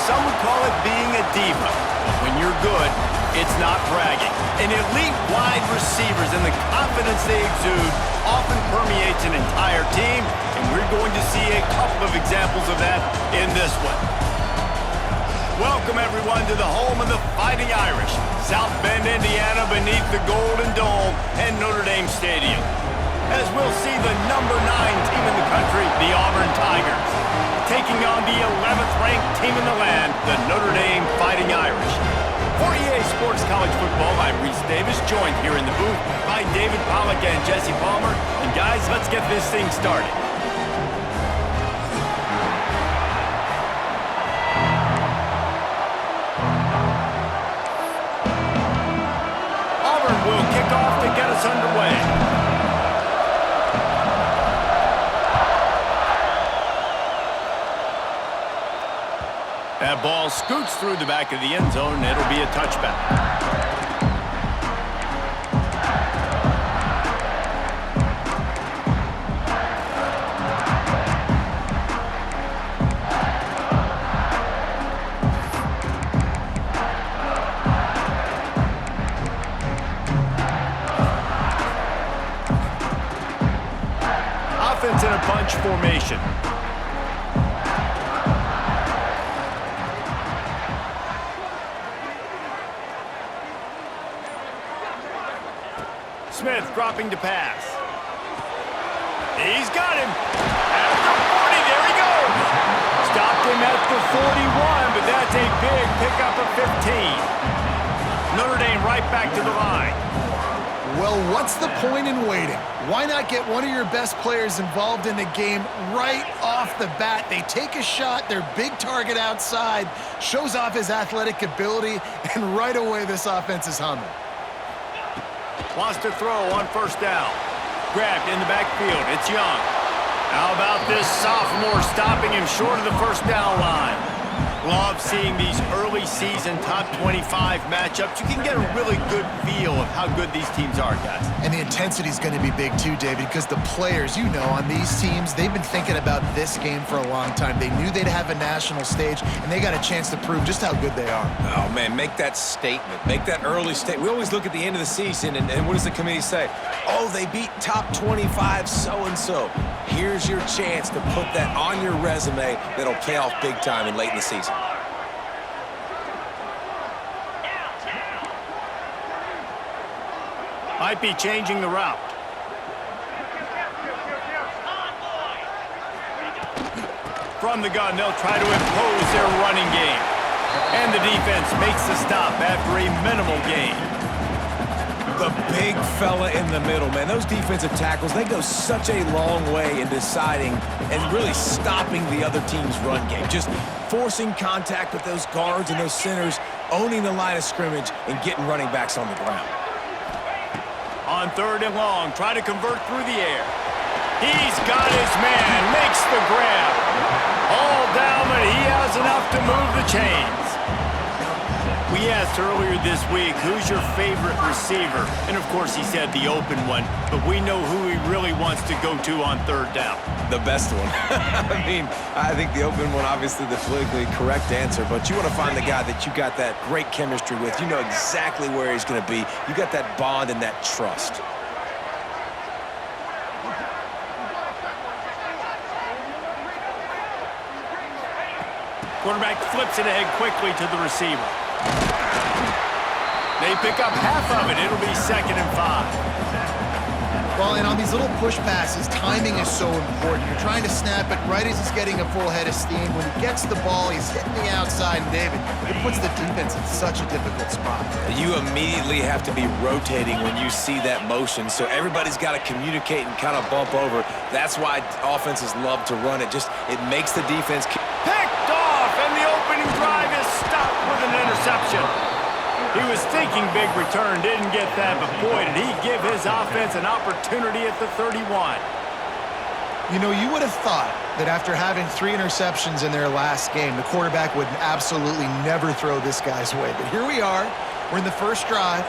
some would call it being a diva. But when you're good, it's not bragging. And elite wide receivers and the confidence they exude often permeates an entire team, and we're going to see a couple of examples of that in this one. Welcome, everyone, to the home of the Fighting Irish, South Bend, Indiana, beneath the Golden Dome and Notre Dame Stadium. As we'll see the number 9 team in the country, the Auburn Tigers, taking on the 11th ranked team in the land, the Notre Dame Fighting Irish. For EA Sports College Football, I'm Reese Davis, joined here in the booth by David Pollack and Jesse Palmer. And guys, let's get this thing started. Auburn will kick off to get us underway. That ball scoots through the back of the end zone, and it'll be a touchback. Offense in a bunch formation. Smith dropping to pass. He's got him. At the 40, there he goes. Stopped him at the 41, but that's a big pickup of 15. Notre Dame right back to the line. Well, what's the point in waiting? Why not get one of your best players involved in the game right off the bat? They take a shot, their big target outside, shows off his athletic ability, and right away this offense is humming. Wants to throw on first down. Grabbed in the backfield. It's Young. How about this sophomore stopping him short of the first down line? Love seeing these early season top 25 matchups. You can get a really good feel of how good these teams are, guys. And the intensity is going to be big too, David, because the players, you know, on these teams, they've been thinking about this game for a long time. They knew they'd have a national stage, and they got a chance to prove just how good they are. Oh, man, make that statement. Make that early statement. We always look at the end of the season, and what does the committee say? Oh, they beat top 25 so-and-so. Here's your chance to put that on your resume that'll pay off big time and late in the season. Might be changing the route. From the gun, they'll try to impose their running game. And the defense makes the stop after a minimal gain. The big fella in the middle, man. Those defensive tackles, they go such a long way in deciding and really stopping the other team's run game. Just forcing contact with those guards and those centers, owning the line of scrimmage, and getting running backs on the ground. On 3rd and long, try to convert through the air. He's got his man, makes the grab. All down, but he has enough to move the chains. We asked earlier this week, who's your favorite receiver? And of course he said the open one, but we know who he really wants to go to on 3rd down. The best one. I mean, I think the open one, obviously the politically correct answer, but you want to find the guy that you got that great chemistry with. You know exactly where he's going to be. You got that bond and that trust. Quarterback flips it ahead quickly to the receiver. They pick up half of it. It'll be 2nd and 5. Well, and on these little push passes, timing is so important. You're trying to snap it right as he's getting a full head of steam. When he gets the ball, he's hitting the outside, and David, it puts the defense in such a difficult spot. You immediately have to be rotating when you see that motion, so everybody's got to communicate and kind of bump over. That's why offenses love to run it. It makes the defense... Picked off, and the opening drive is stopped with an interception. He was thinking big return, didn't get that, but boy, did he give his offense an opportunity at the 31. You know, you would have thought that after having 3 interceptions in their last game, the quarterback would absolutely never throw this guy's way. But here we are, we're in the first drive,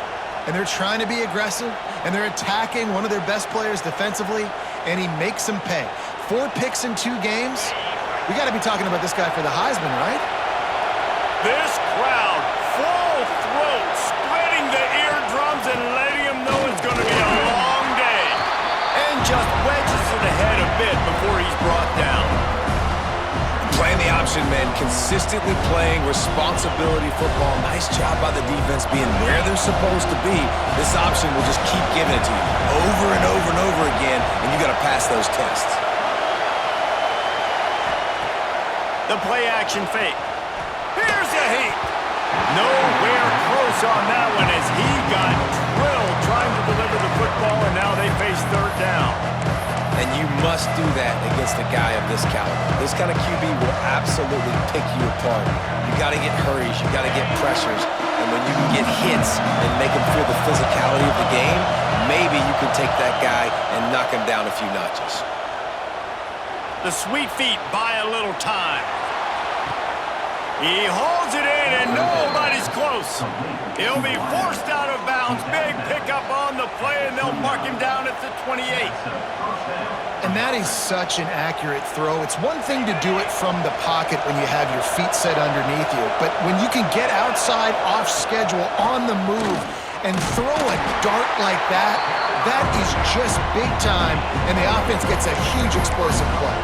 and they're trying to be aggressive, and they're attacking one of their best players defensively, and he makes them pay. 4 picks in 2 games. We got to be talking about this guy for the Heisman, right? This crowd, full throat, splitting the eardrums and letting them know it's going to be a long day. And just wedges it ahead a bit before he's brought down. Playing the option man, consistently playing responsibility football. Nice job by the defense being where they're supposed to be. This option will just keep giving it to you over and over and over again, and you got to pass those tests. The play action fake. Here's a heat. Nowhere close on that one as he got drilled trying to deliver the football, and now they face third down. And you must do that against a guy of this caliber. This kind of QB will absolutely pick you apart. You got to get hurries, you got to get pressures, and when you can get hits and make him feel the physicality of the game, maybe you can take that guy and knock him down a few notches. The sweet feet buy a little time. He holds it in, and nobody's close. He'll be forced out of bounds. Big pickup on the play, and they'll mark him down at the 28. And that is such an accurate throw. It's one thing to do it from the pocket when you have your feet set underneath you, but when you can get outside, off schedule, on the move, and throw a dart like that, that is just big time, and the offense gets a huge explosive play.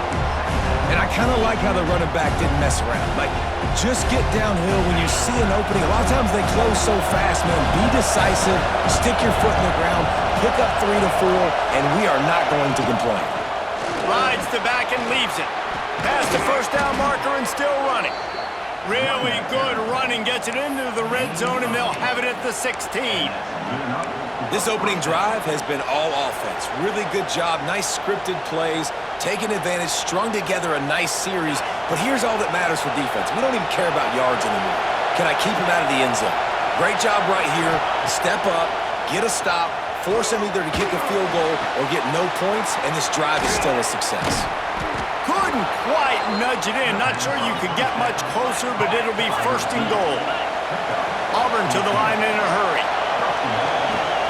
And I kind of like how the running back didn't mess around. Like, just get downhill when you see an opening. A lot of times they close so fast, man. Be decisive, stick your foot in the ground, pick up 3 to 4, and we are not going to complain. Rides the back and leaves it. Past the first down marker and still running. Really good running, gets it into the red zone, and they'll have it at the 16. This opening drive has been all offense. Really good job, nice scripted plays, taking advantage, strung together a nice series. But here's all that matters for defense. We don't even care about yards anymore. Can I keep him out of the end zone? Great job right here. Step up, get a stop, force him either to kick a field goal or get no points, and this drive is still a success. Couldn't quite nudge it in. Not sure you could get much closer, but it'll be first and goal. Auburn to the line in a hurry.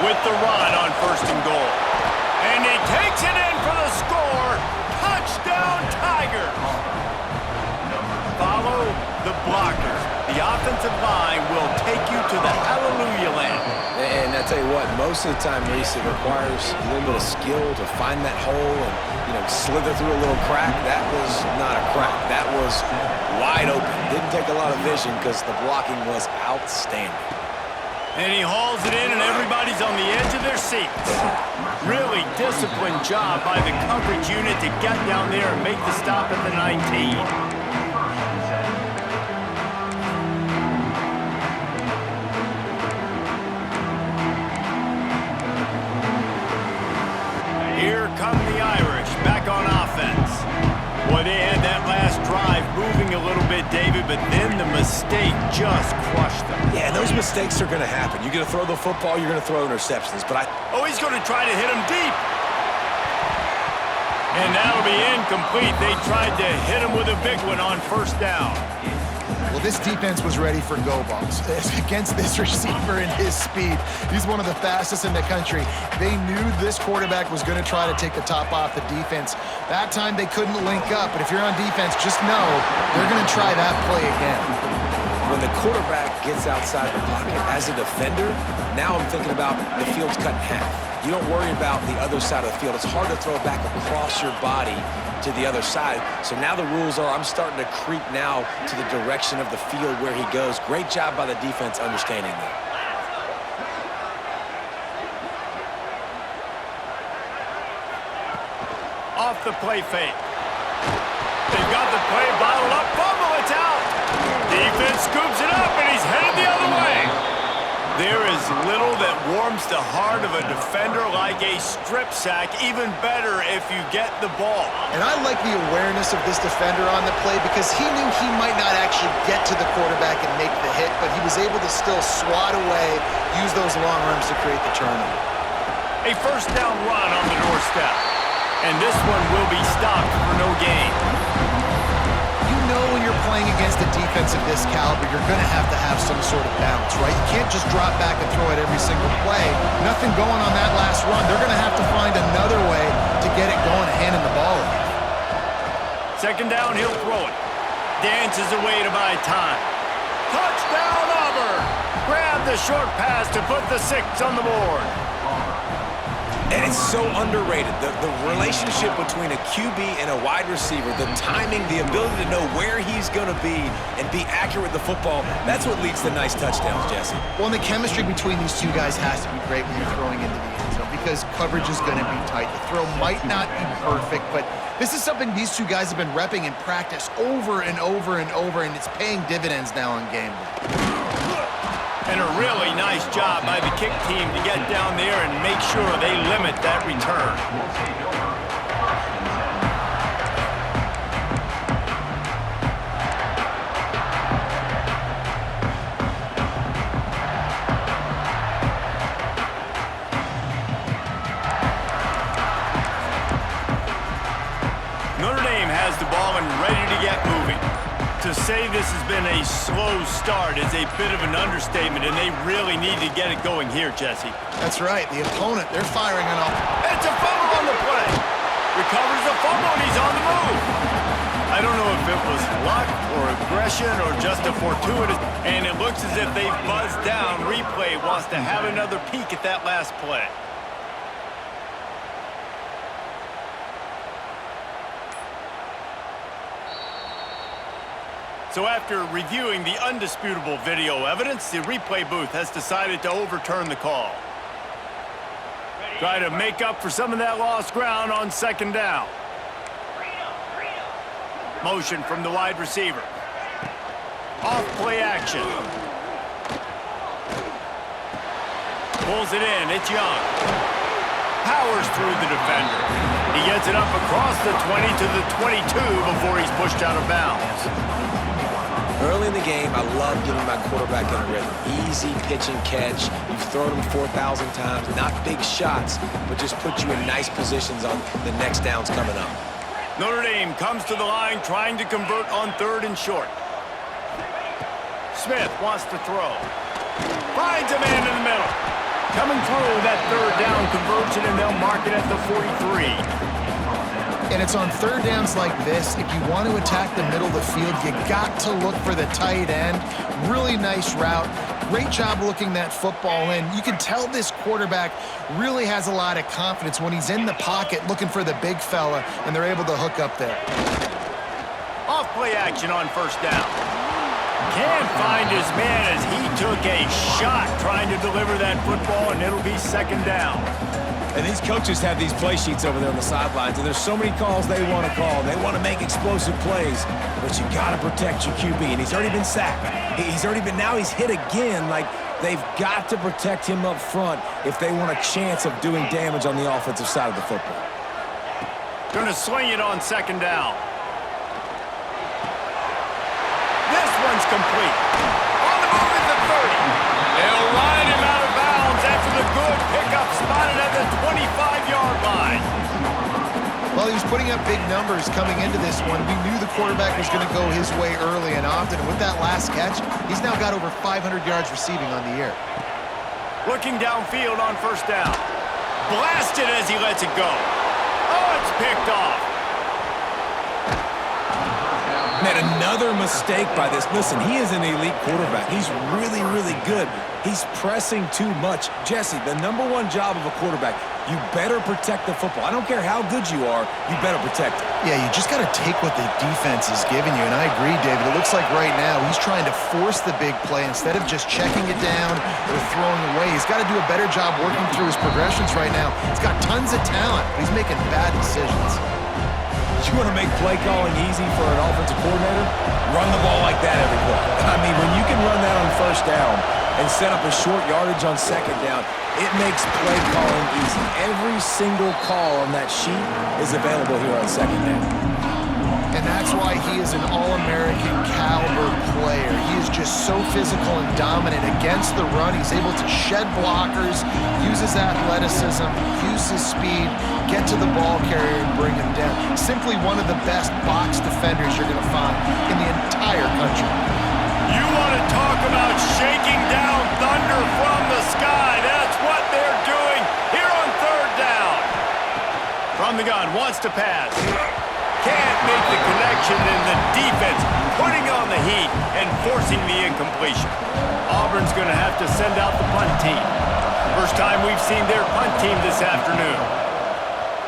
With the run on first and goal. And he takes it in for the score. Touchdown, Tigers. Follow the blockers. The offensive line will take you to the hallelujah land. And I tell you what, most of the time, Reese, it requires a little bit of skill to find that hole and, slither through a little crack. That was not a crack. That was wide open. Didn't take a lot of vision because the blocking was outstanding. And he hauls it in, and everybody's on the edge of their seats. Really disciplined job by the coverage unit to get down there and make the stop at the 19. Here come the Irish, back on offense. Boy, they had that last drive moving a little bit, David, but then the mistake just crushed them. Yeah, those mistakes are going to happen. You're going to throw the football, you're going to throw interceptions, but Oh, he's going to try to hit him deep. And that'll be incomplete. They tried to hit him with a big one on first down. Well, this defense was ready for go balls against this receiver and his speed. He's one of the fastest in the country. They knew this quarterback was going to try to take the top off the defense. That time they couldn't link up, but if you're on defense, just know they're going to try that play again. when the quarterback gets outside the pocket as a defender, now I'm thinking about the field's cut in half. You don't worry about the other side of the field. It's hard to throw it back across your body to the other side. So now the rules are I'm starting to creep now to the direction of the field where he goes. Great job by the defense understanding that. Off the play fake. They've got the play bottled up. Fumble, it's out. Defense scoops it up, and he's headed the other way. There is little that warms the heart of a defender like a strip sack. Even better if you get the ball. And I like the awareness of this defender on the play because he knew he might not actually get to the quarterback and make the hit, but he was able to still swat away, use those long arms to create the turnover. A first down run on the doorstep. And this one will be stopped for no gain. You know when you're playing against a defense of this caliber, you're going to have some sort of balance, right? You can't just drop back and throw it every single play. Nothing going on that last run. They're going to have to find another way to get it going and handing the ball off. Second down, he'll throw it. Dances away to buy time. Touchdown, Auburn! Grab the short pass to put the 6 on the board. And it's so underrated. The relationship between a QB and a wide receiver, the timing, the ability to know where he's going to be and be accurate with the football, that's what leads to nice touchdowns, Jesse. Well, and the chemistry between these two guys has to be great when you're throwing into the end zone because coverage is going to be tight. The throw might not be perfect, but this is something these two guys have been repping in practice over and over and over, and it's paying dividends now on game day. And a really nice job by the kick team to get down there and make sure they limit that return. Notre Dame has the ball and ready to get moving. To say this has been a slow start is a bit of an understatement, and they really need to get it going here, Jesse. That's right. The opponent, they're firing on all. It's a fumble on the play. Recovers the fumble, and he's on the move. I don't know if it was luck or aggression or just a fortuitous, and it looks as if they've buzzed down. Replay wants to have another peek at that last play. So after reviewing the undisputable video evidence, the replay booth has decided to overturn the call. Try to make up for some of that lost ground on second down. Motion from the wide receiver. Off play action. Pulls it in, it's Young. Powers through the defender. He gets it up across the 20 to the 22 before he's pushed out of bounds. Early in the game, I love getting my quarterback in a rhythm. Easy pitch and catch. You've thrown them 4,000 times. Not big shots, but just put you in nice positions on the next downs coming up. Notre Dame comes to the line trying to convert on 3rd and short. Smith wants to throw. Finds a man in the middle. Coming through that 3rd down conversion, and they'll mark it at the 43. And it's on 3rd downs like this. If you want to attack the middle of the field, you got to look for the tight end. Really nice route. Great job looking that football in. You can tell this quarterback really has a lot of confidence when he's in the pocket looking for the big fella, and they're able to hook up there. Off play action on 1st down. Can't find his man as he took a shot trying to deliver that football, and it'll be 2nd down. And these coaches have these play sheets over there on the sidelines, and there's so many calls they want to call. They want to make explosive plays, but you got to protect your QB, and he's already been sacked. Now he's hit again. Like, they've got to protect him up front if they want a chance of doing damage on the offensive side of the football. Going to swing it on 2nd down. This one's complete. On the move at the 30. They'll ride him out of bounds after the good pickup spotted at the 25-yard line. Well, he was putting up big numbers coming into this one. We knew the quarterback was going to go his way early and often. And with that last catch, he's now got over 500 yards receiving on the year. Looking downfield on 1st down. Blasted as he lets it go. Oh, it's picked off. Man, another mistake by this. Listen, he is an elite quarterback. He's really, really good. He's pressing too much. Jesse, the #1 job of a quarterback, you better protect the football. I don't care how good you are, you better protect it. Yeah, you just got to take what the defense is giving you. And I agree, David. It looks like right now he's trying to force the big play instead of just checking it down or throwing away. He's got to do a better job working through his progressions right now. He's got tons of talent, but he's making bad decisions. You want to make play calling easy for an offensive coordinator? Run the ball like that every play. I mean, when you can run that on 1st down and set up a short yardage on 2nd down, it makes play calling easy. Every single call on that sheet is available here on 2nd down. And that's why he is an All-American caliber player. He is just so physical and dominant against the run. He's able to shed blockers, use his athleticism, use his speed, get to the ball carrier and bring him down. Simply one of the best box defenders you're going to find in the entire country. You want to talk about shaking down thunder from the sky. That's what they're doing here on 3rd down. From the gun, wants to pass. Can't make the connection. separation and the defense putting on the heat and forcing the incompletion. Auburn's going to have to send out the punt team. First time we've seen their punt team this afternoon.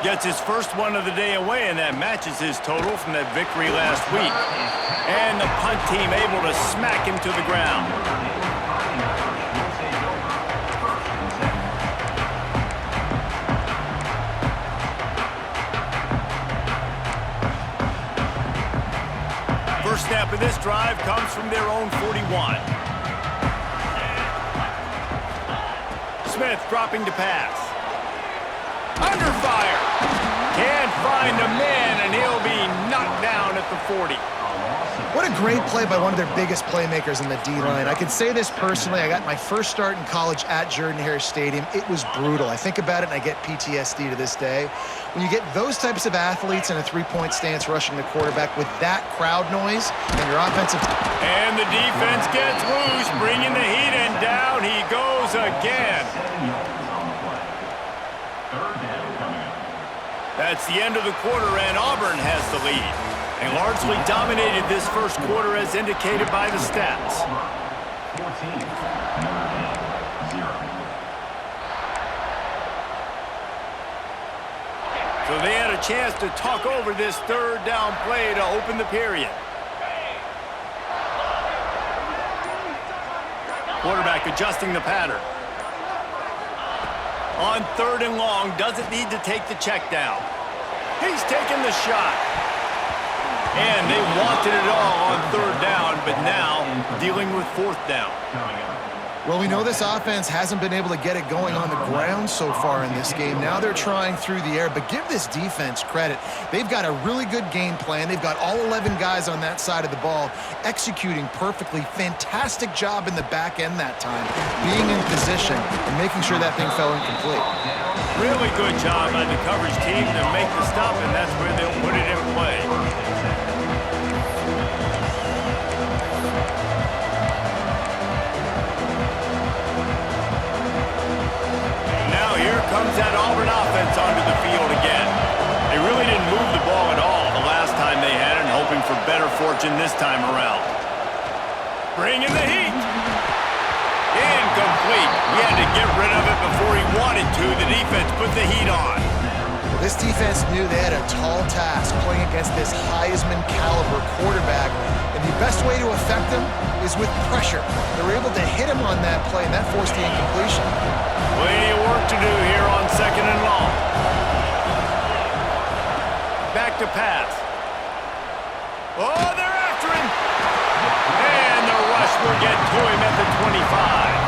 Gets his first one of the day away, and that matches his total from that victory last week. And the punt team able to smack him to the ground. First snap of this drive comes from their own 41. Smith dropping to pass. Under fire. Can't find a man, and he'll be knocked down at the 40. What a great play by one of their biggest playmakers in the D-line. I can say this personally. I got my first start in college at Jordan-Hare Stadium. It was brutal. I think about it, and I get PTSD to this day. When you get those types of athletes in a three-point stance rushing the quarterback with that crowd noise and your offensive... And the defense gets loose, bringing the heat, and down he goes again. That's the end of the quarter, and Auburn has the lead. They largely dominated this first quarter as indicated by the stats. So they had a chance to talk over this third down play to open the period. Quarterback adjusting the pattern. On third and long, doesn't need to take the check down. He's taking the shot. And they wanted it all on third down, but now dealing with fourth down. Well, we know this offense hasn't been able to get it going on the ground so far in this game. Now they're trying through the air, but give this defense credit. They've got a really good game plan. They've got all 11 guys on that side of the ball executing perfectly. Fantastic job in the back end that time, being in position and making sure that thing fell incomplete. Really good job by the coverage team to make the stop, and that's where they'll put it in play. Comes that Auburn offense onto the field again. They really didn't move the ball at all the last time they had it, hoping for better fortune this time around. Bringing the heat. Incomplete. He had to get rid of it before he wanted to. The defense put the heat on. This defense knew they had a tall task playing against this Heisman caliber quarterback, and the best way to affect him is with pressure. They were able to hit him on that play, and that forced the incompletion. Plenty of work to do here on second and long. Back to pass. Oh, they're after him. And the rush will get to him at the 25.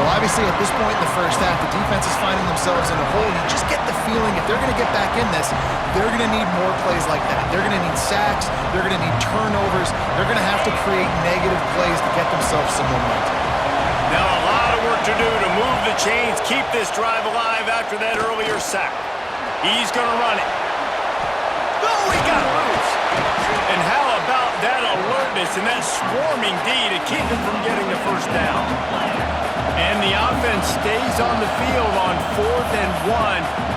Well, obviously, at this point in the first half, the defense is finding themselves in a hole. You just get the feeling if they're going to get back in this, they're going to need more plays like that. They're going to need sacks. They're going to need turnovers. They're going to have to create negative plays to get themselves some momentum. Now a lot of work to do to move the chains, keep this drive alive after that earlier sack. He's going to run it. Oh, he got loose. And how about that alertness and that swarming D to keep him from getting the first down? And the offense stays on the field on 4th and 1.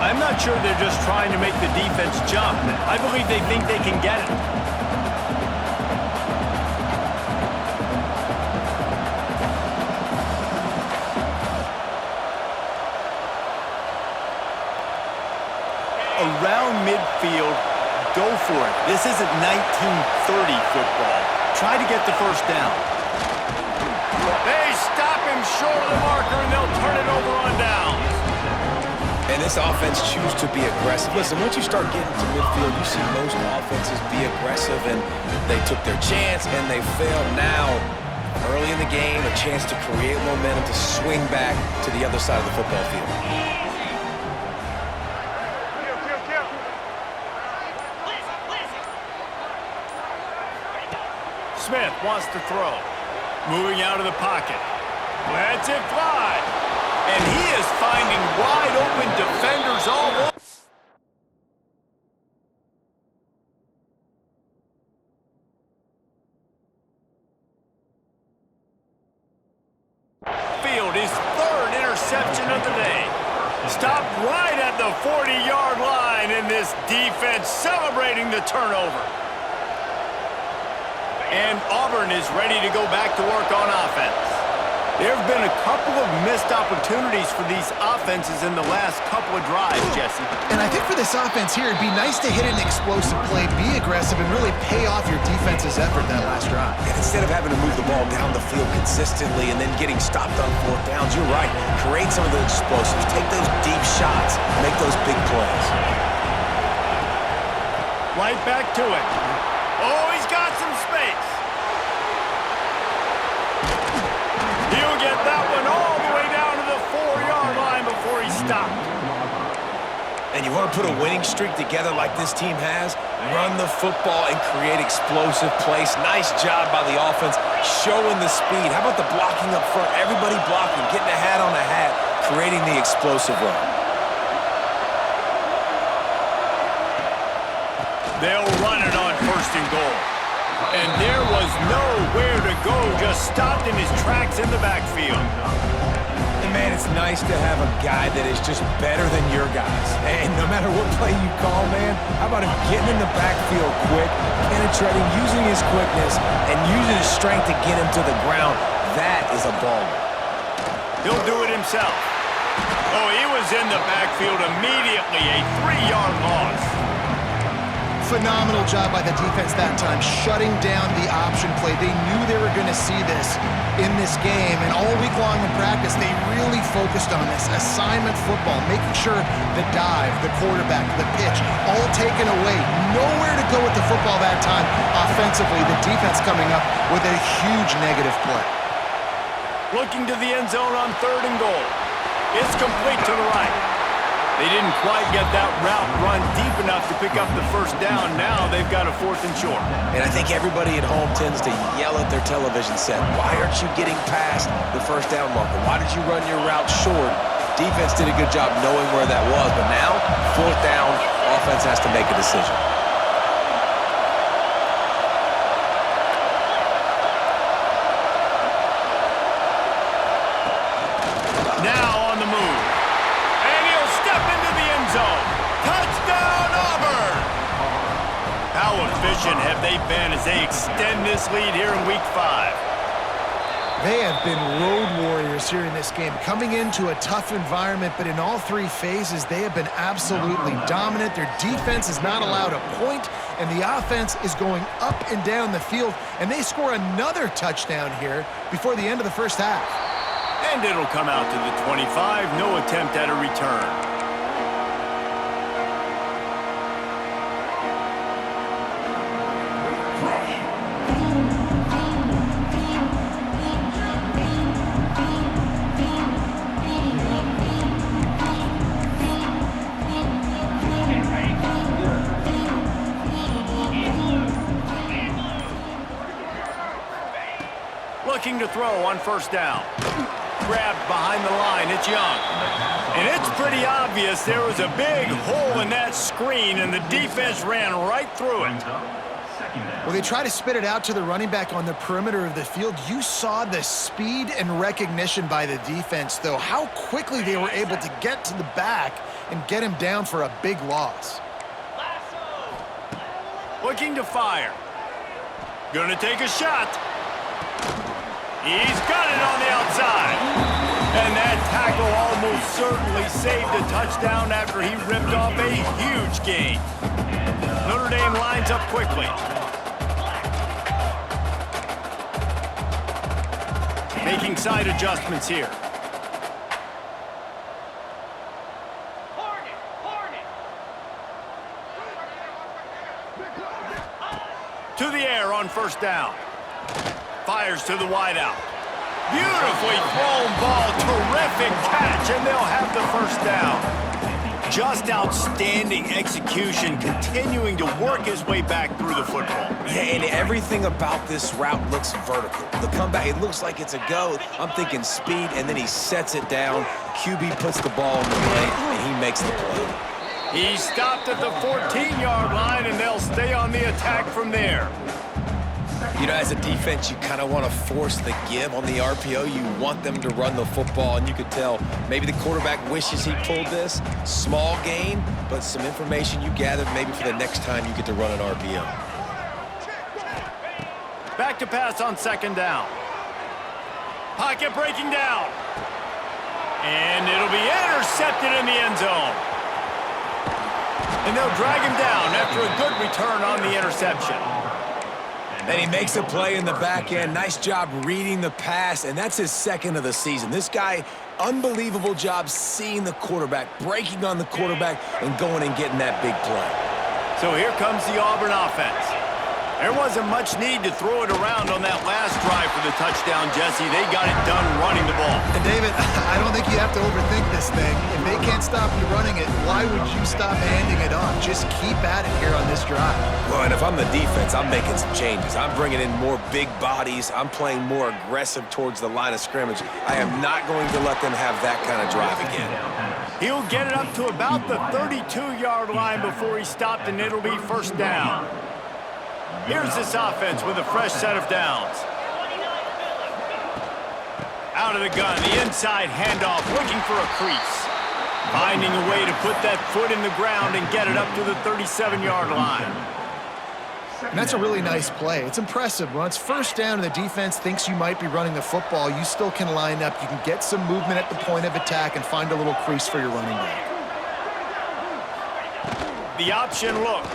I'm not sure they're just trying to make the defense jump. I believe they think they can get it. Around midfield, go for it. This isn't 1930 football. Try to get the first down. They stop him short of the marker, and they'll turn it over on downs. And this offense chooses to be aggressive. Listen, once you start getting to midfield, you see most offenses be aggressive, and they took their chance, and they failed. Now, early in the game, a chance to create momentum to swing back to the other side of the football field. Smith wants to throw. Moving out of the pocket. Lets it fly. And he is finding wide open defenders all over. Field, his third interception of the day. Stopped right at the 40-yard line, and this defense celebrating the turnover. And Auburn is ready to go back to work on offense. There have been a couple of missed opportunities for these offenses in the last couple of drives, Jesse. And I think for this offense here, it'd be nice to hit an explosive play, be aggressive, and really pay off your defense's effort that last drive. And instead of having to move the ball down the field consistently and then getting stopped on fourth downs, you're right. Create some of those explosives. Take those deep shots. Make those big plays. Right back to it. Oh, he's got some space. He'll get that one all the way down to the 4-yard line before he stopped. And you want to put a winning streak together like this team has, run the football and create explosive plays. Nice job by the offense, showing the speed. How about the blocking up front? Everybody blocking, getting a hat on a hat, creating the explosive run. They'll run it on 1st and goal. And there was nowhere to go, just stopped in his tracks in the backfield. And man, it's nice to have a guy that is just better than your guys. And no matter what play you call, man, how about him getting in the backfield quick, penetrating, using his quickness, and using his strength to get him to the ground. That is a baller. He'll do it himself. Oh, he was in the backfield immediately, a 3-yard loss. Phenomenal job by the defense that time, shutting down the option play. They knew they were going to see this in this game, and all week long in practice, they really focused on this assignment football, making sure the dive, the quarterback, the pitch, all taken away. Nowhere to go with the football that time offensively. The defense coming up with a huge negative play. Looking to the end zone on 3rd and goal. It's complete to the right. They didn't quite get that route run deep enough to pick up the 1st down. Now they've got a 4th and short. And I think everybody at home tends to yell at their television set, why aren't you getting past the 1st down marker? Why did you run your route short? Defense did a good job knowing where that was, but now, 4th down, offense has to make a decision. Now on the move. Into the end zone. Touchdown, Auburn! How efficient have they been as they extend this lead here in Week 5? They have been road warriors here in this game, coming into a tough environment, but in all 3 phases, they have been absolutely dominant. Their defense is not allowed a point, and the offense is going up and down the field, and they score another touchdown here before the end of the 1st half. And it'll come out to the 25, no attempt at a return. Looking to throw on 1st down. Grabbed behind the line, it's Young. And it's pretty obvious there was a big hole in that screen, and the defense ran right through it. Well, they try to spit it out to the running back on the perimeter of the field. You saw the speed and recognition by the defense, though, how quickly they were able to get to the back and get him down for a big loss. Looking to fire. Gonna take a shot. He's got it on the outside. And that tackle almost certainly saved a touchdown after he ripped off a huge gain. Notre Dame lines up quickly. Making side adjustments here. To the air on 1st down. Fires to the wideout. Beautifully thrown ball. Terrific catch, and they'll have the 1st down. Just outstanding execution, continuing to work his way back through the football. Yeah, and everything about this route looks vertical. The comeback, it looks like it's a go. I'm thinking speed, and then he sets it down. QB puts the ball in the play, and he makes the play. He stopped at the 14-yard line, and they'll stay on the attack from there. You know, as a defense, you kind of want to force the give on the RPO. You want them to run the football, and you could tell maybe the quarterback wishes he pulled this. Small gain, but some information you gathered maybe for the next time you get to run an RPO. Back to pass on second down. Pocket breaking down. And it'll be intercepted in the end zone. And they'll drag him down after a good return on the interception. And he makes a play in the back end. Nice job reading the pass, and that's his second of the season. This guy, unbelievable job seeing the quarterback, breaking on the quarterback, and going and getting that big play. So here comes the Auburn offense. There wasn't much need to throw it around on that last drive for the touchdown, Jesse. They got it done running the ball. And David, I don't think you have to overthink this thing. If they can't stop you running it, why would you stop handing it off? Just keep at it here on this drive. Well, and if I'm the defense, I'm making some changes. I'm bringing in more big bodies. I'm playing more aggressive towards the line of scrimmage. I am not going to let them have that kind of drive again. He'll get it up to about the 32-yard line before he stopped, and it'll be first down. Here's this offense with a fresh set of downs. Out of the gun, the inside handoff, looking for a crease. Finding a way to put that foot in the ground and get it up to the 37-yard line. And that's a really nice play. It's impressive. When it's first down and the defense thinks you might be running the football, you still can line up. You can get some movement at the point of attack and find a little crease for your running back. The option look.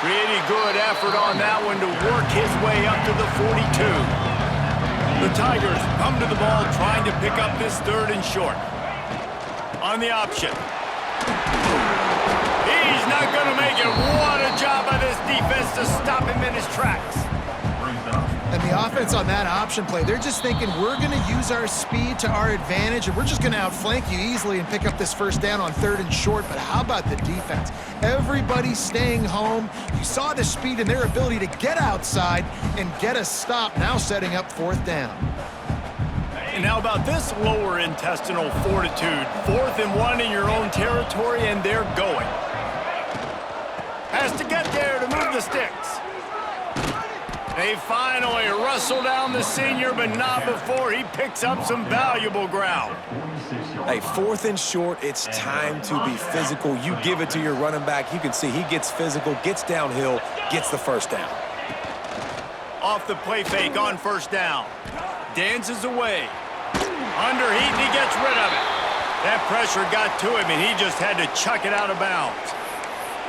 Pretty good effort on that one to work his way up to the 42. The Tigers come to the ball trying to pick up this third and short. On the option. He's not going to make it. What a job by this defense to stop him in his tracks. And the offense on that option play, they're just thinking we're going to use our speed to our advantage and we're just going to outflank you easily and pick up this first down on third and short. But how about the defense? Everybody's staying home. You saw the speed and their ability to get outside and get a stop, now setting up fourth down. And how about this lower intestinal fortitude? 4th and 1 in your own territory, and they're going. Has to get there to move the sticks. They finally wrestle down the senior, but not before he picks up some valuable ground. Hey, 4th and short, it's time to be physical. You give it to your running back. You can see he gets physical, gets downhill, gets the first down. Off the play fake on first down. Dances away. Underheat, and he gets rid of it. That pressure got to him, and he just had to chuck it out of bounds.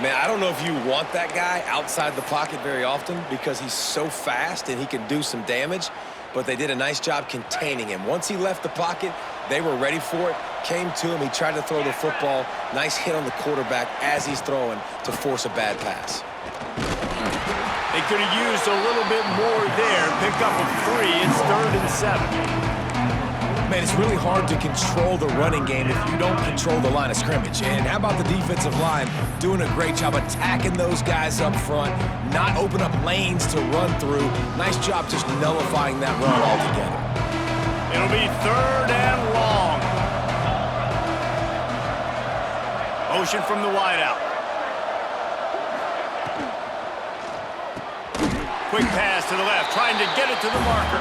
Man, I don't know if you want that guy outside the pocket very often because he's so fast and he can do some damage, but they did a nice job containing him. Once he left the pocket, they were ready for it, came to him, he tried to throw the football. Nice hit on the quarterback as he's throwing to force a bad pass. They could have used a little bit more there. Pick up a 3. It's 3rd and 7. Man, it's really hard to control the running game if you don't control the line of scrimmage. And how about the defensive line doing a great job attacking those guys up front, not open up lanes to run through. Nice job just nullifying that run altogether. It'll be 3rd and long. Motion from the wideout. Quick pass to the left, trying to get it to the marker.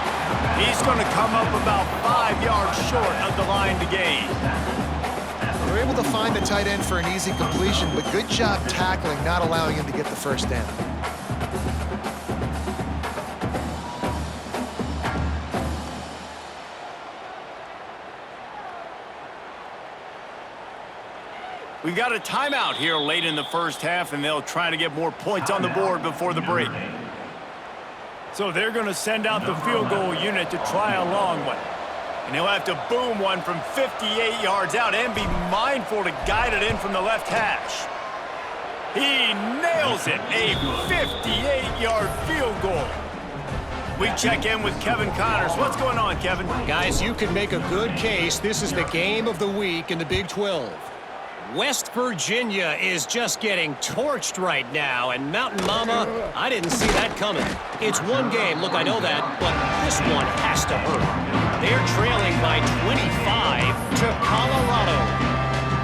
He's going to come up about 5 yards short of the line to gain. They're able to find the tight end for an easy completion, but good job tackling, not allowing him to get the first down. We've got a timeout here late in the first half, and they'll try to get more points on the board before the break. So they're going to send out the field goal unit to try a long one. And he'll have to boom one from 58 yards out and be mindful to guide it in from the left hash. He nails it, a 58-yard field goal. We check in with Kevin Connors. What's going on, Kevin? Guys, you can make a good case. This is the game of the week in the Big 12. West Virginia is just getting torched right now, and Mountain Mama, I didn't see that coming. It's one game, look, I know that, but this one has to hurt. They're trailing by 25 to Colorado.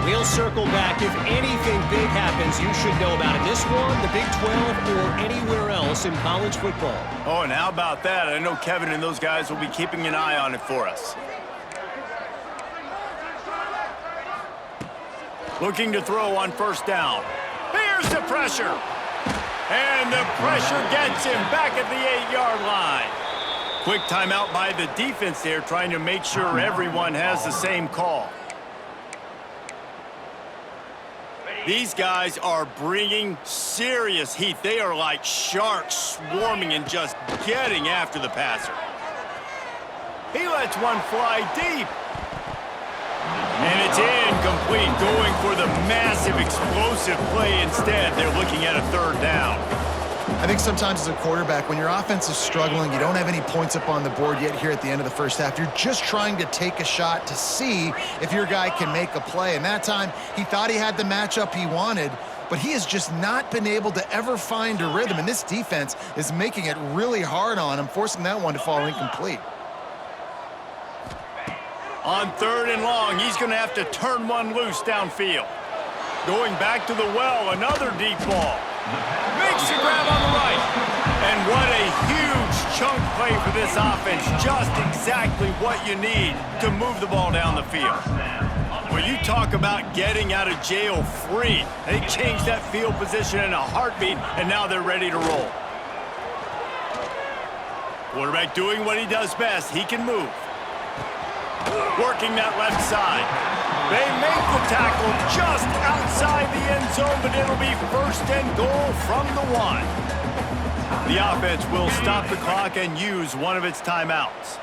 We'll circle back. If anything big happens, you should know about it. This one, the Big 12, or anywhere else in college football. Oh, and how about that? I know Kevin and those guys will be keeping an eye on it for us. Looking to throw on first down. Here's the pressure. And the pressure gets him back at the 8-yard line. Quick timeout by the defense there, trying to make sure everyone has the same call. These guys are bringing serious heat. They are like sharks swarming and just getting after the passer. He lets one fly deep. And it's incomplete, going for the massive explosive play instead. They're looking at a third down. I think sometimes as a quarterback, when your offense is struggling, you don't have any points up on the board yet here at the end of the first half. You're just trying to take a shot to see if your guy can make a play. And that time, he thought he had the matchup he wanted, but he has just not been able to ever find a rhythm. And this defense is making it really hard on him, forcing that one to fall incomplete. On 3rd and long, he's going to have to turn one loose downfield. Going back to the well, another deep ball. Makes the grab on the right. And what a huge chunk play for this offense. Just exactly what you need to move the ball down the field. Well, you talk about getting out of jail free. They changed that field position in a heartbeat, and now they're ready to roll. Quarterback doing what he does best. He can move. Working that left side. They make the tackle just outside the end zone, but it'll be 1st and goal from the 1. The offense will stop the clock and use one of its timeouts.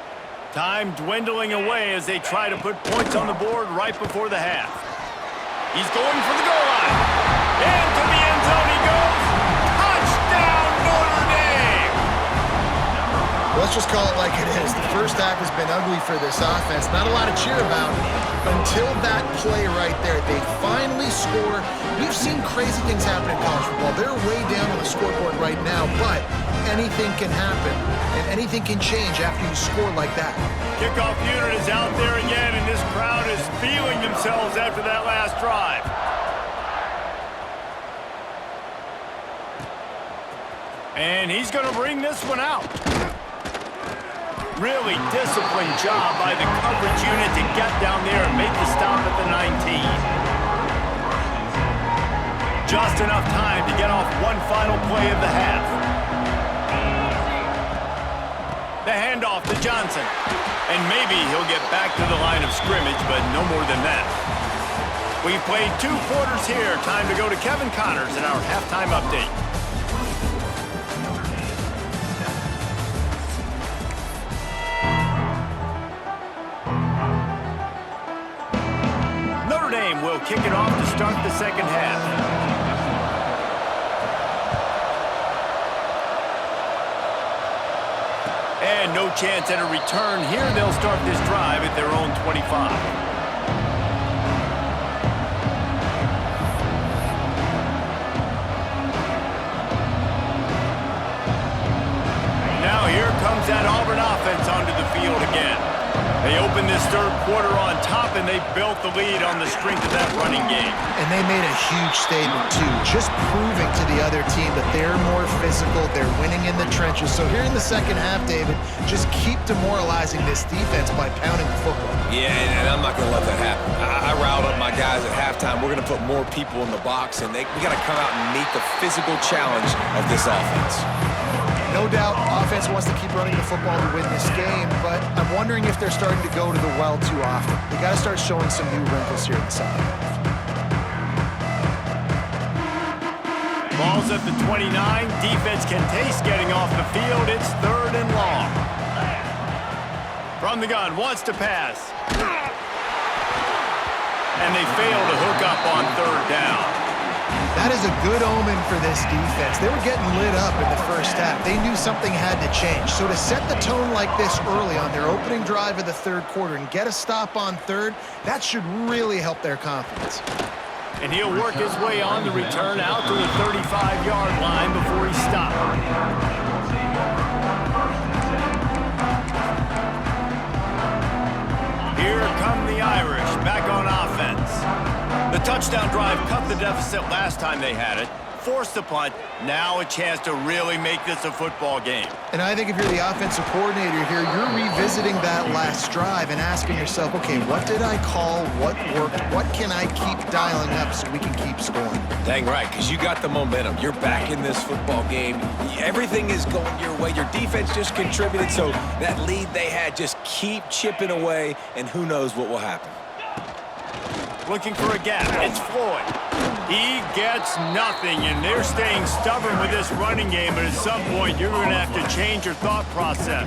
Time dwindling away as they try to put points on the board right before the half. He's going for the goal line. Into the end zone he goes. Touchdown, Notre Dame! Let's just call it like it is. The first half has been ugly for this offense. Not a lot to cheer about until that play right there. They finally score. We've seen crazy things happen in college football. They're way down on the scoreboard right now, but anything can happen, and anything can change after you score like that. Kickoff unit is out there again, and this crowd is feeling themselves after that last drive. And he's going to bring this one out. Really disciplined job by the coverage unit to get down there and make the stop at the 19. Just enough time to get off one final play of the half. The handoff to Johnson. And maybe he'll get back to the line of scrimmage, but no more than that. We've played 2 quarters here. Time to go to Kevin Connors in our halftime update. Will kick it off to start the second half. And no chance at a return here. They'll start this drive at their own 25. Now here comes that Auburn offense onto the field again. They opened this 3rd quarter on top, and they built the lead on the strength of that running game. And they made a huge statement, too, just proving to the other team that they're more physical, they're winning in the trenches. So here in the second half, David, just keep demoralizing this defense by pounding the football. Yeah, and I'm not going to let that happen. I riled up my guys at halftime. We're going to put more people in the box, and we got to come out and meet the physical challenge of this offense. No doubt, offense wants to keep running the football to win this game, but I'm wondering if they're starting to go to the well too often. They got to start showing some new wrinkles here in the second half. Ball's at the 29. Defense can taste getting off the field. It's 3rd and long. From the gun, wants to pass. And they fail to hook up on 3rd down. That is a good omen for this defense. They were getting lit up in the first half. They knew something had to change. So to set the tone like this early on their opening drive of the 3rd quarter and get a stop on 3rd, that should really help their confidence. And he'll work his way on the return out to the 35-yard line before he stopped. Here come the Irish back on offense. The touchdown drive cut the deficit last time they had it, forced the punt, Now a chance to really make this a football game. And I think if you're the offensive coordinator here, you're revisiting that last drive and asking yourself, okay, what did I call? What worked? What can I keep dialing up so we can keep scoring? Dang right, because you got the momentum. You're back in this football game. Everything is going your way. Your defense just contributed, so that lead they had, just keep chipping away, and who knows what will happen. Looking for a gap. It's Floyd. He gets nothing, and they're staying stubborn with this running game, but at some point, you're going to have to change your thought process.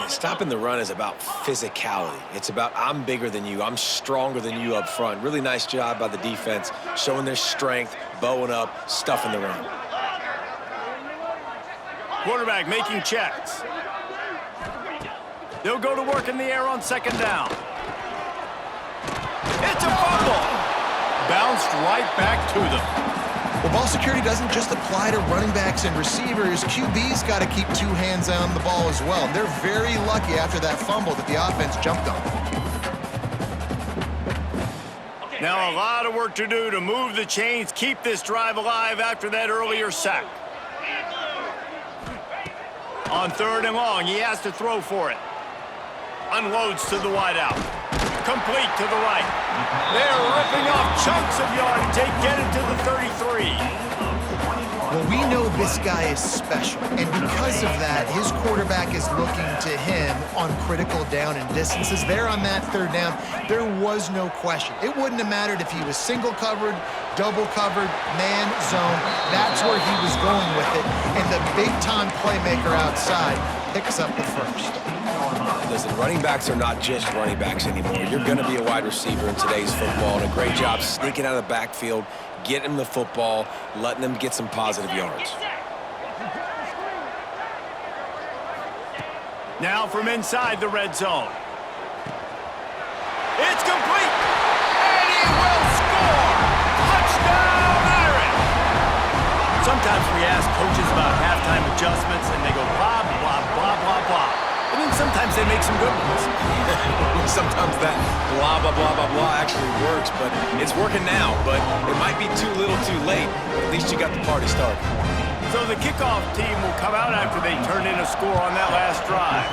Stopping the run is about physicality. It's about I'm bigger than you, I'm stronger than you up front. Really nice job by the defense, showing their strength, bowing up, stuffing the run. Quarterback making checks. They'll go to work in the air on second down. It's a fumble. Bounced right back to them. Well, ball security doesn't just apply to running backs and receivers. QB's got to keep two hands on the ball as well. They're very lucky after that fumble that the offense jumped on. Now a lot of work to do to move the chains, keep this drive alive after that earlier sack. On third and long, he has to throw for it. Unloads to the wideout. Complete to the right. They're ripping off chunks of yardage. They get it to the 33. Well, we know this guy is special, and because of that, his quarterback is looking to him on critical down and distances. There on that third down, there was no question. It wouldn't have mattered if he was single covered, double covered, man, zone. That's where he was going with it, and the big-time playmaker outside picks up the first. Listen, running backs are not just running backs anymore. You're going to be a wide receiver in today's football, and a great job sneaking out of the backfield, getting him the football, letting them get some positive yards. Now from inside the red zone. It's complete, and he will score! Touchdown, Irish! Sometimes we ask coaches about halftime adjustments, and they go blah, blah, blah, blah, blah. And then sometimes they make some good ones. Sometimes that blah, blah, blah, blah, blah actually works, but it's working now. But it might be too little too late, but at least you got the party started. So the kickoff team will come out after they turn in a score on that last drive.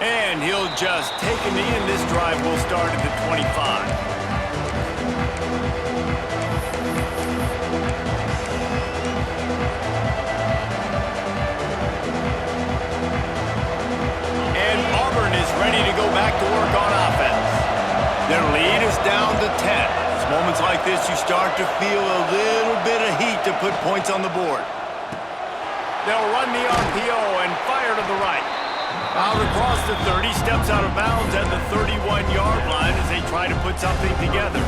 And he'll just take a knee, and this drive will start at the 25. Ready to go back to work on offense. Their lead is down to 10. It's moments like this you start to feel a little bit of heat to put points on the board. They'll run the RPO and fire to the right. Out across the 30, steps out of bounds at the 31-yard line as they try to put something together.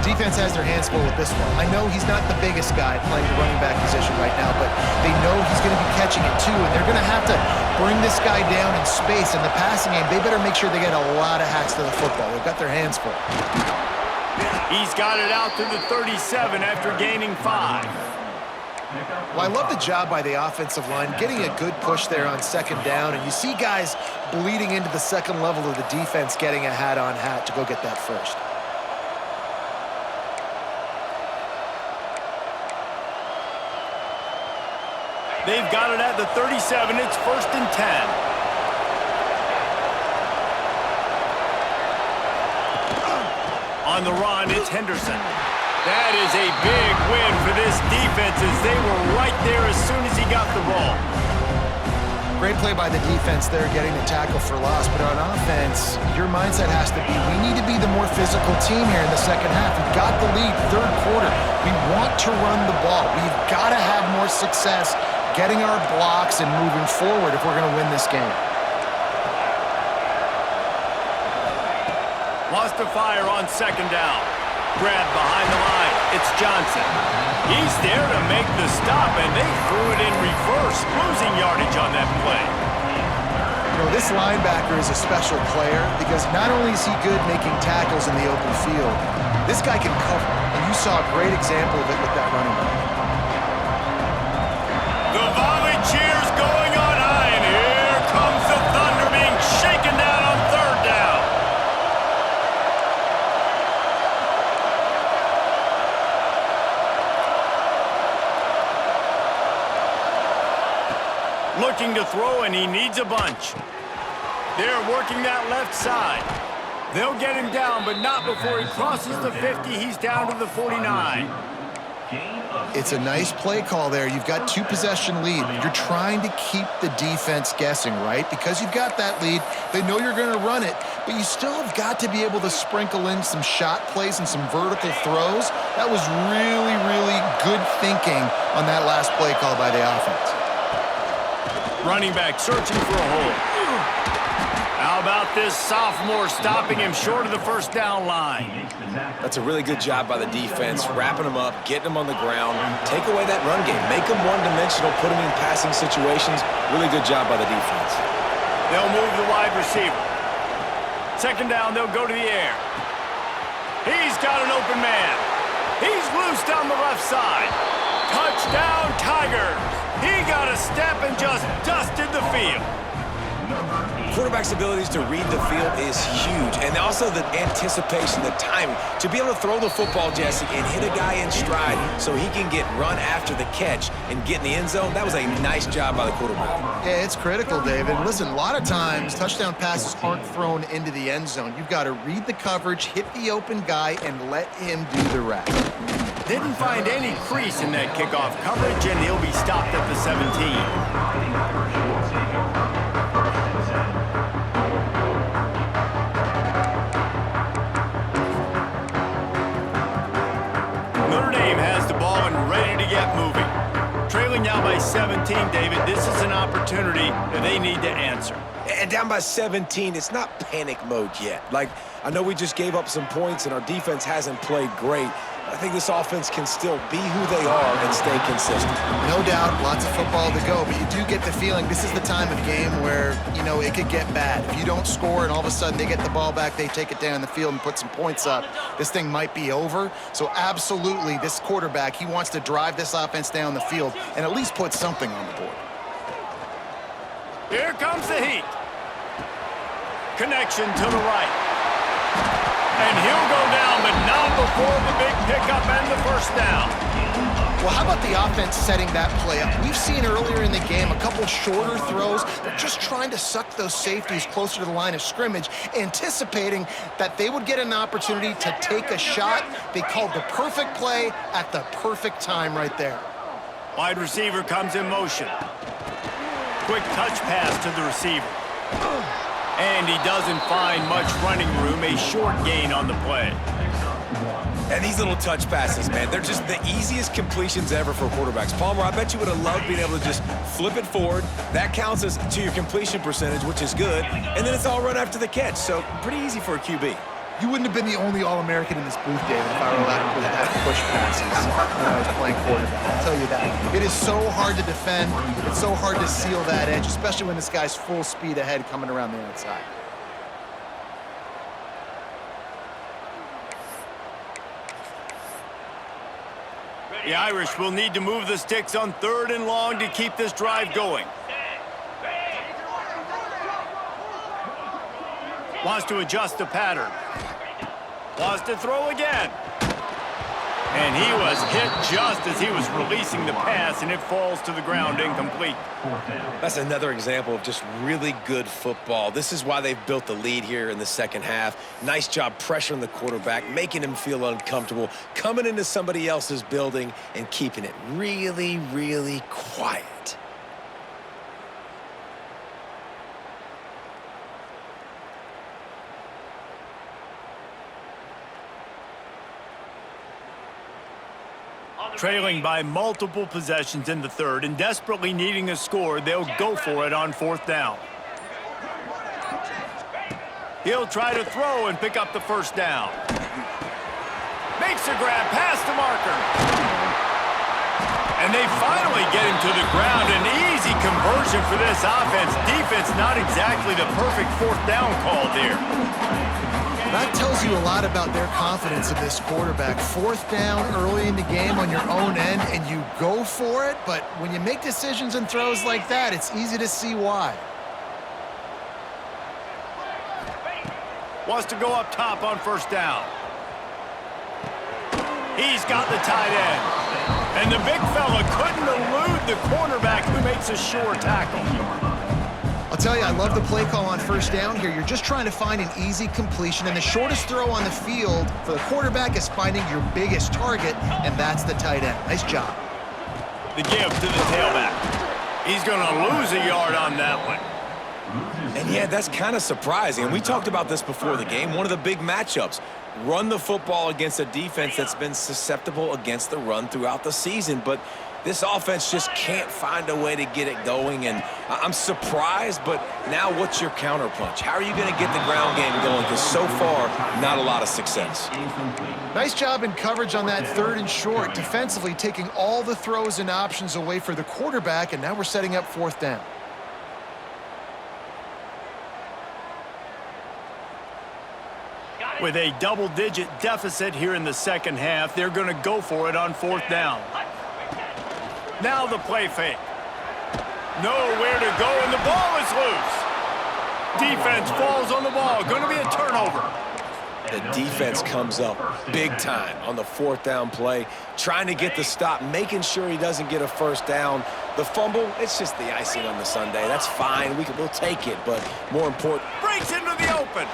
Defense has their hands full with this one. I know he's not the biggest guy playing the running back position right now, but they know he's going to be catching it too, and they're going to have to bring this guy down in space. In the passing game, they better make sure they get a lot of hats to the football. They've got their hands full. He's got it out to the 37 after gaining 5. Well, I love the job by the offensive line, getting a good push there on second down, and you see guys bleeding into the second level of the defense getting a hat-on-hat to go get that first. They've got it at the 37. It's 1st and 10. On the run, it's Henderson. That is a big win for this defense as they were right there as soon as he got the ball. Great play by the defense there, getting the tackle for loss. But on offense, your mindset has to be, we need to be the more physical team here in the second half. We've got the lead, third quarter. We want to run the ball. We've got to have more success getting our blocks and moving forward if we're going to win this game. Lost to fire on second down. Grab behind the line. It's Johnson. He's there to make the stop, and they threw it in reverse, losing yardage on that play. You know, this linebacker is a special player because not only is he good making tackles in the open field, this guy can cover, and you saw a great example of it with that running back. The volley cheers going on high, and here comes the Thunder being shaken down on third down. Looking to throw, and he needs a bunch. They're working that left side. They'll get him down, but not before he crosses the 50. He's down to the 49. It's a nice play call there. You've got 2-possession lead. You're trying to keep the defense guessing, right? Because you've got that lead, they know you're going to run it, but you still have got to be able to sprinkle in some shot plays and some vertical throws. That was really, really good thinking on that last play call by the offense. Running back searching for a hole. How about this sophomore stopping him short of the first down line? That's a really good job by the defense, wrapping them up, getting them on the ground, take away that run game, make them one-dimensional, put them in passing situations. Really good job by the defense. They'll move the wide receiver. Second down, they'll go to the air. He's got an open man. He's loose down the left side. Touchdown, Tigers. He got a step and just dusted the field. Quarterback's abilities to read the field is huge, and also the anticipation, the timing. To be able to throw the football, Jesse, and hit a guy in stride so he can get run after the catch and get in the end zone, that was a nice job by the quarterback. Yeah, it's critical, David. Listen, a lot of times touchdown passes aren't thrown into the end zone. You've got to read the coverage, hit the open guy, and let him do the rest. Didn't find any crease in that kickoff coverage, and he'll be stopped at the 17. Notre Dame has the ball and ready to get moving. Trailing now by 17, David. This is an opportunity that they need to answer. And down by 17, it's not panic mode yet. Like, I know we just gave up some points and our defense hasn't played great. I think this offense can still be who they are and stay consistent. No doubt, lots of football to go, but you do get the feeling this is the time of game where, you know, it could get bad. If you don't score and all of a sudden they get the ball back, they take it down the field and put some points up, this thing might be over. So absolutely, this quarterback, he wants to drive this offense down the field and at least put something on the board. Here comes the heat. Connection to the right. And he'll go down, but not before the big pickup and the first down. Well, how about the offense setting that play up? We've seen earlier in the game a couple shorter throws. They're just trying to suck those safeties closer to the line of scrimmage, anticipating that they would get an opportunity to take a shot. They called the perfect play at the perfect time right there. Wide receiver comes in motion. Quick touch pass to the receiver. And he doesn't find much running room, a short gain on the play. And these little touch passes, man, they're just the easiest completions ever for quarterbacks. Palmer, I bet you would have loved being able to just flip it forward. That counts as to your completion percentage, which is good. And then it's all run after the catch, so pretty easy for a QB. You wouldn't have been the only All-American in this booth, David, if I were allowed to have push passes when I was playing quarterback. I'll tell you that. It is so hard to defend. It's so hard to seal that edge, especially when this guy's full speed ahead coming around the outside. The Irish will need to move the sticks on 3rd and long to keep this drive going. Wants to adjust the pattern. Wants to throw again. And he was hit just as he was releasing the pass, and it falls to the ground incomplete. That's another example of just really good football. This is why they've built the lead here in the second half. Nice job pressuring the quarterback, making him feel uncomfortable, coming into somebody else's building and keeping it really, really quiet. Trailing by multiple possessions in the 3rd and desperately needing a score, they'll go for it on 4th down. He'll try to throw and pick up the first down. Makes a grab past the marker. And they finally get him to the ground. An easy conversion for this offense. Defense not exactly the perfect 4th down call there. That tells you a lot about their confidence in this quarterback. 4th down early in the game on your own end, and you go for it. But when you make decisions and throws like that, it's easy to see why. Wants to go up top on 1st down. He's got the tight end. And the big fella couldn't elude the cornerback who makes a sure tackle. I'll tell you, I love the play call on first down here. You're just trying to find an easy completion, and the shortest throw on the field for the quarterback is finding your biggest target, and that's the tight end. Nice job. The give to the tailback. He's going to lose a yard on that one. And yeah, that's kind of surprising. And we talked about this before the game. One of the big matchups. Run the football against a defense that's been susceptible against the run throughout the season. But this offense just can't find a way to get it going. And I'm surprised, but now what's your counterpunch? How are you going to get the ground game going? Because so far, not a lot of success. Nice job in coverage on that 3rd and short. Defensively, taking all the throws and options away for the quarterback, and now we're setting up 4th down. With a double-digit deficit here in the second half, they're going to go for it on 4th down. Now the play fake. Nowhere to go, and the ball is loose. Defense falls on the ball. Going to be a turnover. The defense comes up big time on the 4th down play, trying to get the stop, making sure he doesn't get a first down. The fumble, it's just the icing on the sundae. That's fine. We'll take it, but more important. Breaks into the open.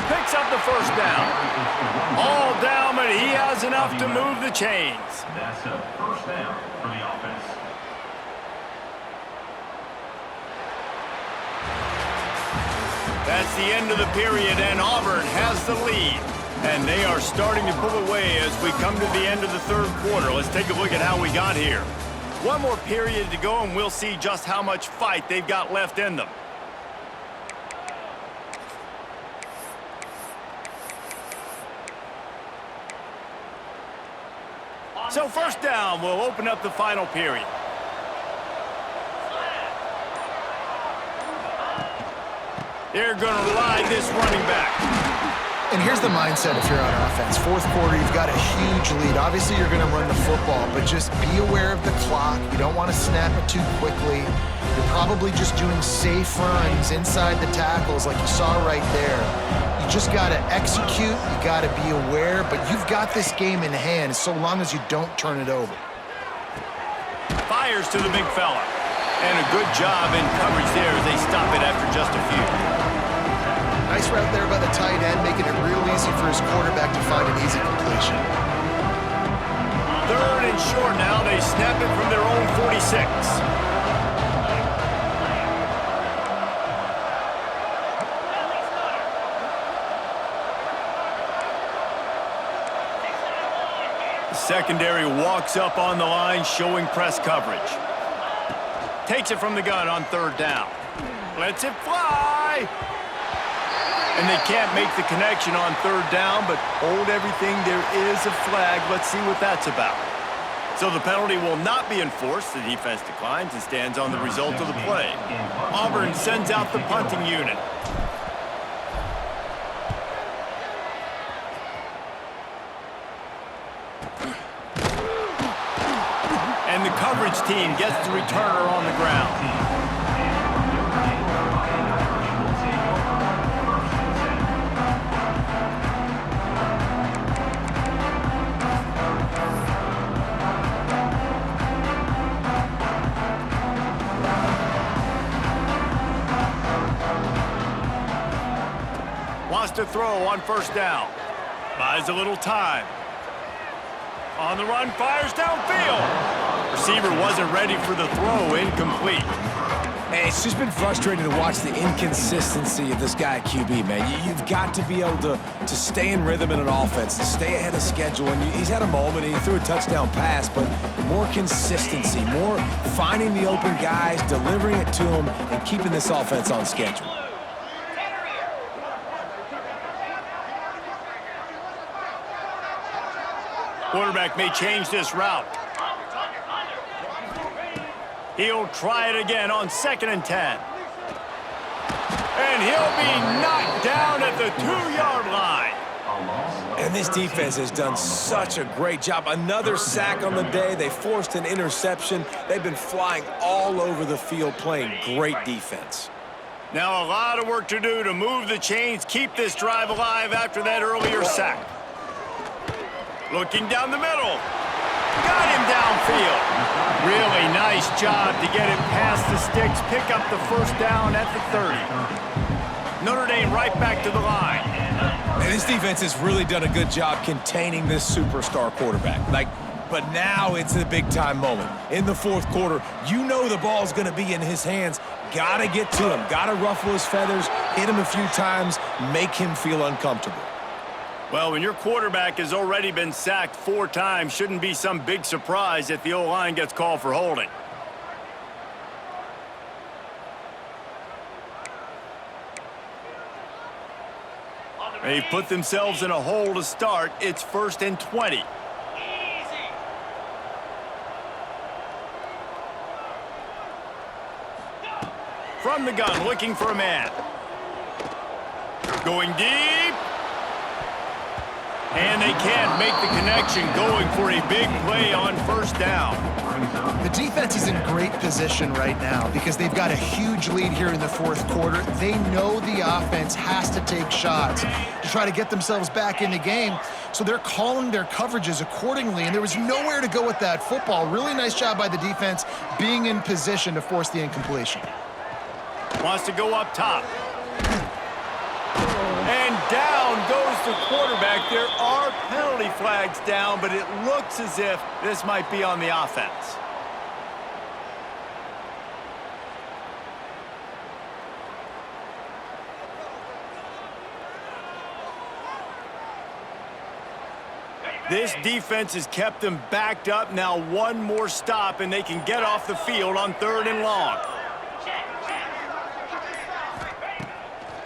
Picks up the first down. All down, but he has enough to move the chains. That's a first down for the offense. That's the end of the period, and Auburn has the lead. And they are starting to pull away as we come to the end of the 3rd quarter. Let's take a look at how we got here. One more period to go, and we'll see just how much fight they've got left in them. So 1st down will open up the final period. They're going to ride this running back. And here's the mindset if you're on offense. 4th quarter, you've got a huge lead. Obviously, you're going to run the football, but just be aware of the clock. You don't want to snap it too quickly. You're probably just doing safe runs inside the tackles like you saw right there. You just got to execute. You got to be aware, but you've got this game in hand so long as you don't turn it over. Fires to the big fella. And a good job in coverage there as they stop it after just a few. Nice route there by the tight end, making it real easy for his quarterback to find an easy completion. 3rd and short now. They snap it from their own 46. The secondary walks up on the line, showing press coverage. Takes it from the gun on 3rd down. Lets it fly. And they can't make the connection on 3rd down, but hold everything. There is a flag. Let's see what that's about. So the penalty will not be enforced. The defense declines and stands on the result of the play. Auburn sends out the punting unit. And the coverage team gets the returner on the ground. Wants to throw on 1st down. Buys a little time. On the run, fires downfield. Receiver wasn't ready for the throw, incomplete. And it's just been frustrating to watch the inconsistency of this guy at QB, man. You've got to be able to stay in rhythm in an offense, to stay ahead of schedule. And he's had a moment, and he threw a touchdown pass, but more consistency, more finding the open guys, delivering it to them, and keeping this offense on schedule. Quarterback may change this route. He'll try it again on 2nd and 10. And he'll be knocked down at the 2-yard line. And this defense has done such a great job. Another sack on the day. They forced an interception. They've been flying all over the field playing great defense. Now a lot of work to do to move the chains, keep this drive alive after that earlier sack. Looking down the middle. Got him downfield. Really nice job to get it past the sticks, pick up the first down at the 30. Notre Dame right back to the line. And this defense has really done a good job containing this superstar quarterback. But now it's a big-time moment. In the fourth quarter, you know the ball's going to be in his hands. Got to get to him. Got to ruffle his feathers, hit him a few times, make him feel uncomfortable. Well, when your quarterback has already been sacked 4 times, shouldn't be some big surprise if the O-line gets called for holding. They've put themselves in a hole to start. It's 1st and 20. From the gun, looking for a man. Going deep. And they can't make the connection, going for a big play on first down. The defense is in great position right now because they've got a huge lead here in the fourth quarter. They know the offense has to take shots to try to get themselves back in the game, so they're calling their coverages accordingly, and there was nowhere to go with that football. Really nice job by the defense being in position to force the incompletion. Wants to go up top. And down goes the quarterback. There are penalty flags down, but it looks as if this might be on the offense. This defense has kept them backed up. Now one more stop, and they can get off the field on 3rd and long.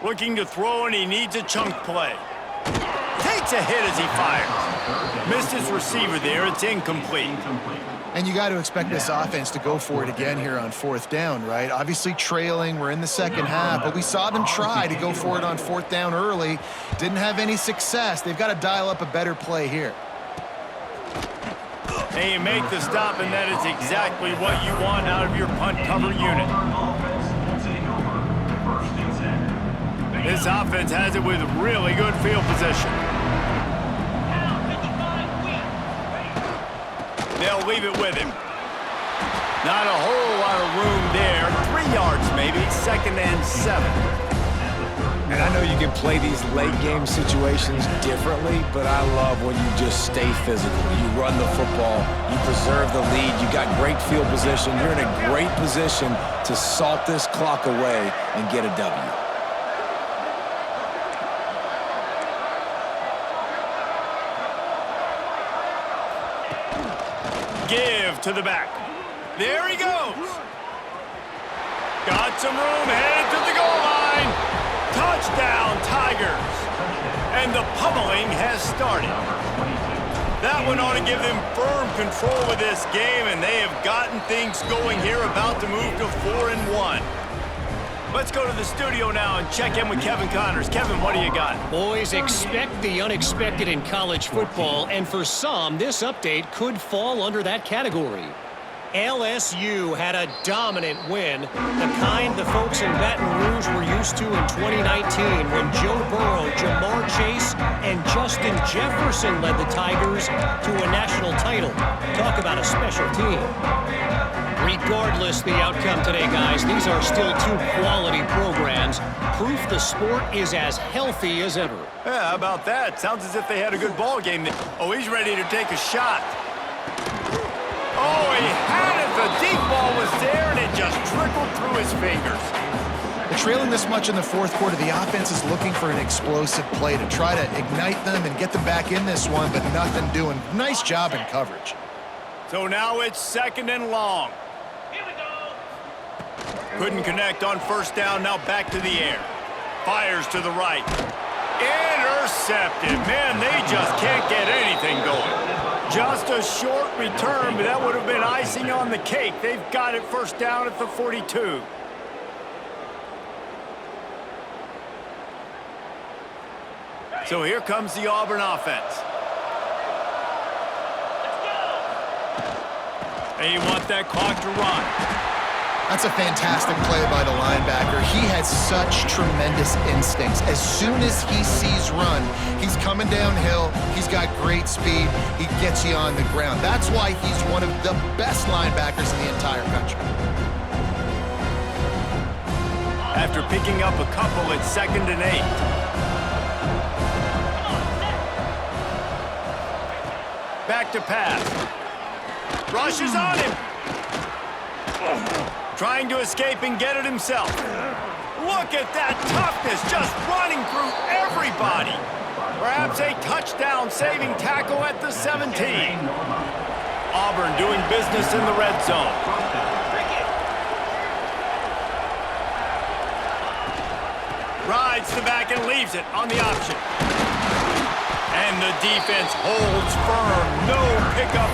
Looking to throw, and he needs a chunk play. Takes a hit as he fires. Missed his receiver there. It's incomplete. And you got to expect this offense to go for it again here on 4th down, right? Obviously trailing. We're in the second half, but we saw them try to go for it on 4th down early. Didn't have any success. They've got to dial up a better play here. And you make the stop, and that is exactly what you want out of your punt cover unit. This offense has it with really good field position. They'll leave it with him. Not a whole lot of room there. 3 yards maybe, 2nd and 7. And I know you can play these late game situations differently, but I love when you just stay physical. You run the football, you preserve the lead, you got great field position. You're in a great position to salt this clock away and get a W. Give to the back. There he goes. Got some room, headed to the goal line. Touchdown, Tigers. And the pummeling has started. That one ought to give them firm control of this game, and they have gotten things going here, about to move to 4-1. Let's go to the studio now and check in with Kevin Connors. Kevin, what do you got? Boys, expect the unexpected in college football, and for some, this update could fall under that category. LSU had a dominant win, the kind the folks in Baton Rouge were used to in 2019 when Joe Burrow, Jamar Chase, and Justin Jefferson led the Tigers to a national title. Talk about a special team. Regardless the outcome today, guys, these are still 2 quality programs. Proof the sport is as healthy as ever. Yeah, how about that? Sounds as if they had a good ball game. Oh, he's ready to take a shot. Oh, he had it. The deep ball was there, and it just trickled through his fingers. But trailing this much in the fourth quarter, the offense is looking for an explosive play to try to ignite them and get them back in this one, but nothing doing. Nice job in coverage. So now it's 2nd and long. Couldn't connect on first down, now back to the air. Fires to the right. Intercepted. Man, they just can't get anything going. Just a short return, but that would have been icing on the cake. They've got it first down at the 42. So here comes the Auburn offense. And you want that clock to run. That's a fantastic play by the linebacker. He has such tremendous instincts. As soon as he sees run, he's coming downhill. He's got great speed. He gets you on the ground. That's why he's one of the best linebackers in the entire country. After picking up a couple, it's 2nd and 8. Back to pass. Rush is on him. Trying to escape and get it himself. Look at that toughness, just running through everybody. Perhaps a touchdown-saving tackle at the 17. Auburn doing business in the red zone. Rides the back and leaves it on the option. And the defense holds firm. No pickup.